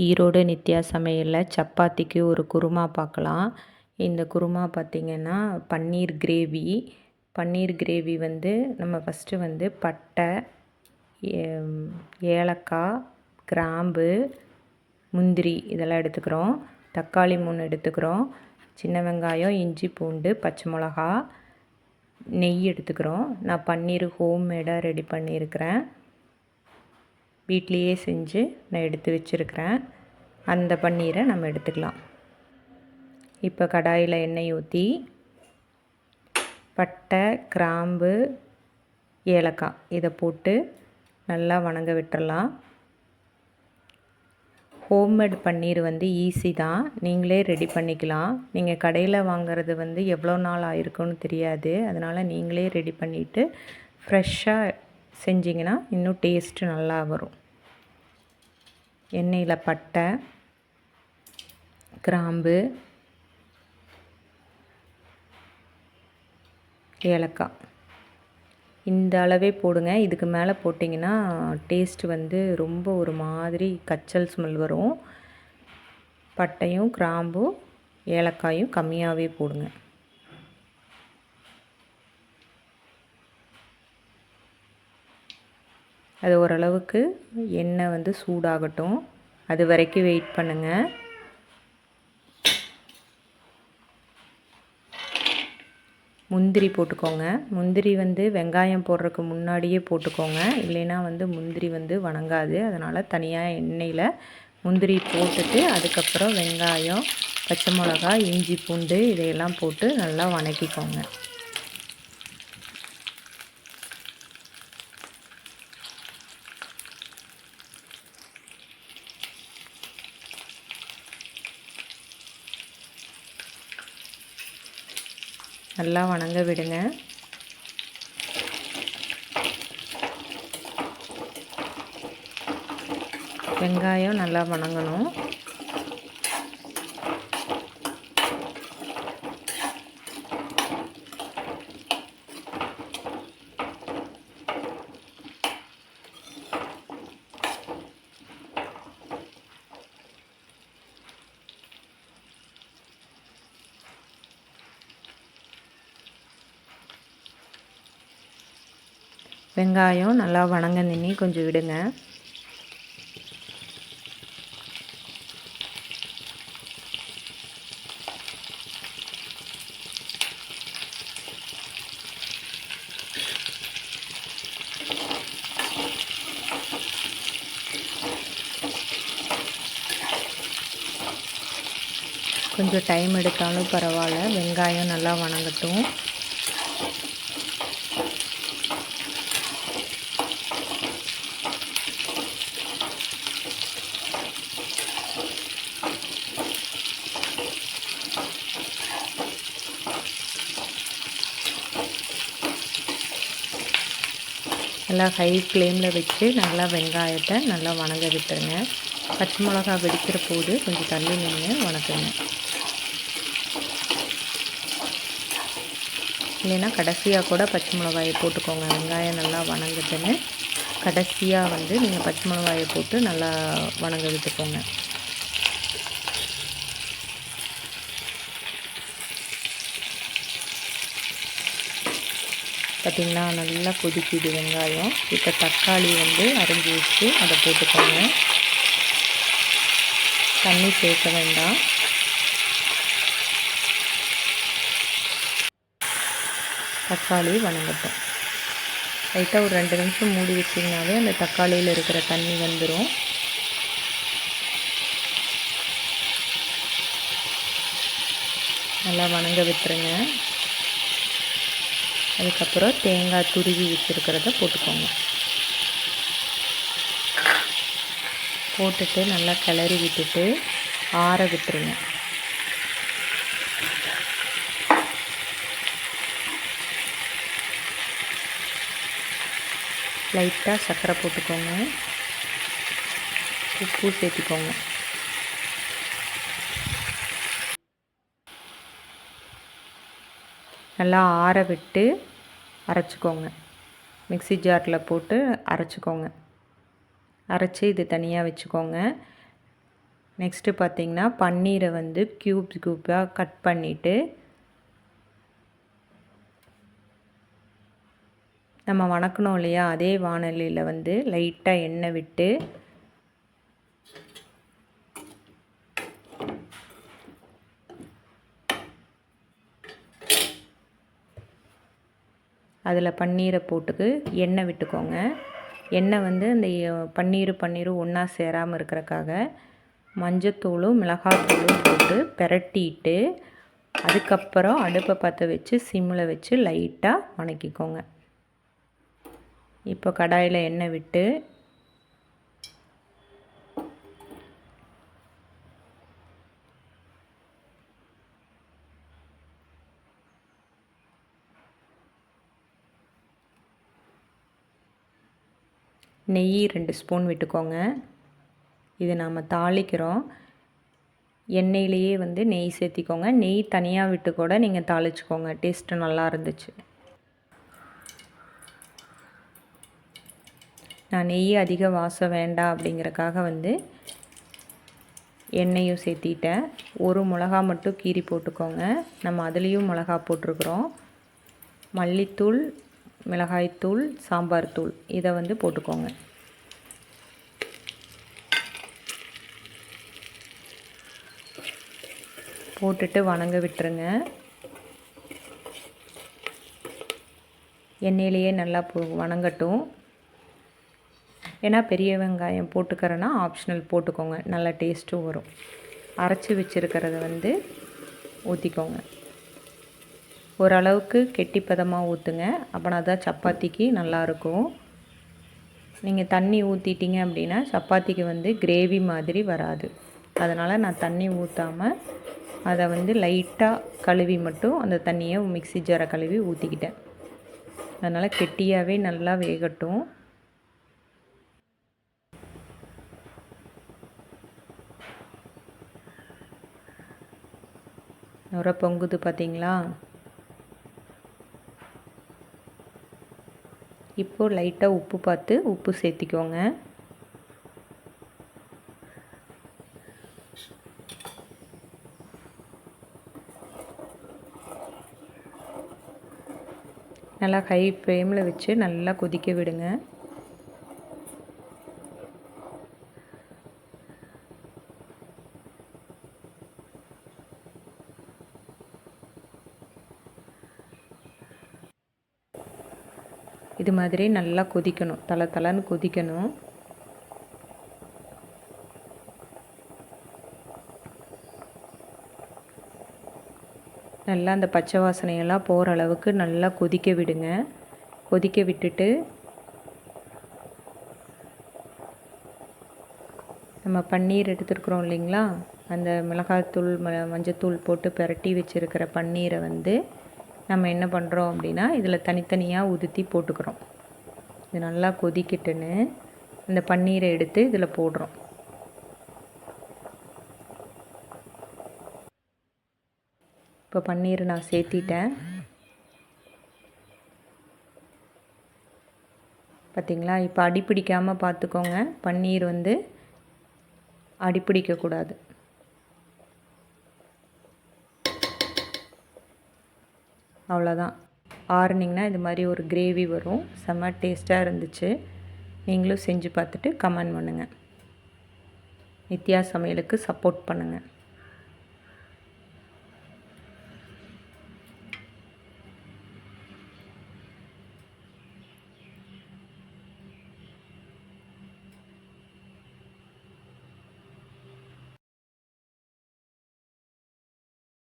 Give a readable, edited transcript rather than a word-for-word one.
ஈரோடு நித்யா சமையலில் சப்பாத்திக்கு ஒரு குருமா பார்க்கலாம். இந்த குருமா பார்த்திங்கன்னா பன்னீர் கிரேவி வந்து நம்ம ஃபஸ்ட்டு வந்து பட்டை, ஏலக்காய், கிராம்பு, முந்திரி இதெல்லாம் எடுத்துக்கிறோம். தக்காளி 3 எடுத்துக்கிறோம். சின்ன வெங்காயம், இஞ்சி, பூண்டு, பச்சை மிளகா, நெய் எடுத்துக்கிறோம். நான் பன்னீர் ஹோம்மேடாக ரெடி பண்ணியிருக்கிறேன். வீட்லேயே செஞ்சு நான் எடுத்து வச்சுருக்கிறேன். அந்த பன்னீரை நம்ம எடுத்துக்கலாம். இப்போ கடாயில் எண்ணெய் ஊற்றி பட்டை, கிராம்பு, ஏலக்காய் இதை போட்டு நல்லா வணங்க விட்டுறலாம். ஹோம்மேட் பன்னீர் வந்து ஈஸி தான், நீங்களே ரெடி பண்ணிக்கலாம். நீங்கள் கடையில் வாங்குறது வந்து எவ்வளோ நாள் ஆயிருக்குன்னு தெரியாது. அதனால் நீங்களே ரெடி பண்ணிவிட்டு ஃப்ரெஷ்ஷாக செஞ்சிங்கன்னா இன்னும் டேஸ்ட்டு நல்லா வரும். எண்ணெயில் பட்டை, கிராம்பு, ஏலக்காய் இந்த அளவே போடுங்க. இதுக்கு மேலே போட்டிங்கன்னா டேஸ்ட்டு வந்து ரொம்ப ஒரு மாதிரி கச்சல் ஸ்மெல் வரும். பட்டையும் கிராம்பும் ஏலக்காயும் கம்மியாகவே போடுங்க. அது ஓரளவுக்கு எண்ணெய் வந்து சூடாகட்டும், அது வரைக்கும் வெயிட் பண்ணுங்கள். முந்திரி போட்டுக்கோங்க. முந்திரி வந்து வெங்காயம் போடுறதுக்கு முன்னாடியே போட்டுக்கோங்க, இல்லைன்னா வந்து முந்திரி வந்து வணங்காது. அதனால் தனியாக எண்ணெயில் முந்திரி போட்டுட்டு அதுக்கப்புறம் வெங்காயம், பச்சை மிளகாய், இஞ்சி, பூண்டு இதையெல்லாம் போட்டு நல்லா வணக்கிக்கோங்க. நல்லா வணங்க விடுங்க. வெங்காயம் நல்லா வணங்கணும். வெங்காயம் நல்லா வணங்க நின்று கொஞ்சம் விடுங்க. கொஞ்சம் டைம் எடுத்தாலும் பரவாயில்ல, வெங்காயம் நல்லா வணங்கட்டும். நல்லா ஹை ஃப்ளேமில் வச்சு நல்லா வெங்காயத்தை நல்லா வணங்க விட்டுருங்க. பச்சை மிளகா வெடிக்கிற போது கொஞ்சம் தள்ளி நின்று வணக்குங்க. இல்லைன்னா கடைசியாக கூட பச்சை மிளகாயை போட்டுக்கோங்க. வெங்காயம் நல்லா வணங்குதுன்னு கடைசியாக வந்து நீங்கள் பச்சை மிளகாயை போட்டு நல்லா வணங்க விட்டுக்கோங்க. பார்த்திங்கன்னா நல்லா கொதிக்குது வெங்காயம். இப்போ தக்காளி வந்து அரைஞ்சி வச்சு அதை போட்டுக்கோங்க. தண்ணி சேர்க்க வேண்டாம். தக்காளி வணங்கட்டும். லைட்டாக ஒரு 2 நிமிஷம் மூடி வச்சிங்கனாவே அந்த தக்காளியில் இருக்கிற தண்ணி வந்துடும். நல்லா வணங்க விட்டுருங்க. அதுக்கப்புறம் தேங்காய் துருவி வச்சுருக்கிறத போட்டுக்கோங்க. போட்டுட்டு நல்லா கிளறி விட்டுட்டு ஆற விட்டுருங்க. லைட்டாக சர்க்கரை போட்டுக்கோங்க, உப்பு சேர்த்துக்கோங்க. நல்லா ஆற விட்டு அரைச்சிக்கோங்க. மிக்ஸி ஜாரில் போட்டு அரைச்சிக்கோங்க. அரைச்சி இது தனியாக வச்சுக்கோங்க. நெக்ஸ்ட்டு பார்த்திங்கன்னா பன்னீரை வந்து க்யூப்பாக கட் பண்ணிவிட்டு நம்ம வணக்கணும் இல்லையா, அதே வாணலியில் வந்து லைட்டாக எண்ணெய் விட்டு அதில் பன்னீரை போட்டுக்கு எண்ணெய் விட்டுக்கோங்க. எண்ணெய் வந்து இந்த பன்னீரும் ஒன்றா சேராமல் இருக்கிறக்காக மஞ்சத்தூளும் மிளகாத்தூளும் போட்டு பிரட்டிட்டு அதுக்கப்புறம் அடுப்பை பற்ற வச்சு சிம்மில் வச்சு லைட்டாக வணக்கிக்கோங்க. இப்போ கடாயில் எண்ணெய் விட்டு நெய் 2 ஸ்பூன் விட்டுக்கோங்க. இது நாம் தாளிக்கிறோம். எண்ணெயிலேயே வந்து நெய் சேர்த்திக்கோங்க. நெய் தனியாக விட்டு கூட நீங்கள் தாளிச்சுக்கோங்க. டேஸ்ட்டு நல்லா இருந்துச்சு. நான் நெய் அதிக வாசம் வேண்டாம் அப்படிங்கிறக்காக வந்து எண்ணெயும் சேர்த்திட்டேன். ஒரு மிளகா மட்டும் கீறி போட்டுக்கோங்க. நம்ம அதுலேயும் மிளகா போட்டிருக்குறோம். மல்லித்தூள், மிளகாய்த்தூள், சாம்பார் தூள் இதை வந்து போட்டுக்கோங்க. போட்டுட்டு வணங்க விட்டுருங்க. எண்ணெயிலேயே நல்லா வணங்கட்டும். ஏன்னா பெரிய வெங்காயம் போட்டுக்கிறேன்னா ஆப்ஷனல் போட்டுக்கோங்க, நல்லா டேஸ்ட்டும் வரும். அரைச்சி வச்சுருக்கிறத வந்து ஊற்றிக்கோங்க. ஓரளவுக்கு கெட்டிப்பதமாக ஊற்றுங்க, அப்போனா தான் சப்பாத்திக்கு நல்லாயிருக்கும். நீங்கள் தண்ணி ஊற்றிட்டீங்க அப்படின்னா சப்பாத்திக்கு வந்து கிரேவி மாதிரி வராது. அதனால் நான் தண்ணி ஊற்றாமல் அதை வந்து லைட்டாக கழுவி மட்டும் அந்த தண்ணியை மிக்ஸி ஜாரை கழுவி ஊற்றிக்கிட்டேன். அதனால் கெட்டியாகவே நல்லா வேகட்டும். நுரை பொங்குது பார்த்தீங்களா? இப்போது லைட்டாக உப்பு பார்த்து உப்பு சேர்த்திக்கோங்க. நல்லா ஹை ஃப்ளேமில் வச்சு நல்லா கொதிக்க விடுங்க. இது மாதிரி நல்லா கொதிக்கணும், தளன்னு கொதிக்கணும். நல்லா அந்த பச்சை வாசனையெல்லாம் போகிற அளவுக்கு நல்லா கொதிக்க விடுங்க. கொதிக்க விட்டுட்டு நம்ம பன்னீர் எடுத்துருக்குறோம் இல்லைங்களா, அந்த மிளகாய்த்தூள் மஞ்சத்தூள் போட்டு பிரட்டி வச்சுருக்கிற பன்னீரை வந்து நம்ம என்ன பண்ணுறோம் அப்படின்னா இதில் தனித்தனியாக உதுத்தி போட்டுக்கிறோம். இது நல்லா கொதிக்கிட்டுன்னு இந்த பன்னீரை எடுத்து இதில் போடுறோம். இப்போ பன்னீர் நான் சேர்த்திட்டேன். பார்த்திங்களா? இப்போ அடிப்பிடிக்காமல் பார்த்துக்கோங்க. பன்னீர் வந்து அடிப்பிடிக்கக்கூடாது. அவ்வளோதான். ஆறுனிங்கன்னா இது மாதிரி ஒரு கிரேவி வரும். செம்ம டேஸ்ட்டாக இருந்துச்சு. நீங்களும் செஞ்சு பார்த்துட்டு கமெண்ட் பண்ணுங்கள். நித்யா சமையலுக்கு சப்போர்ட் பண்ணுங்கள்.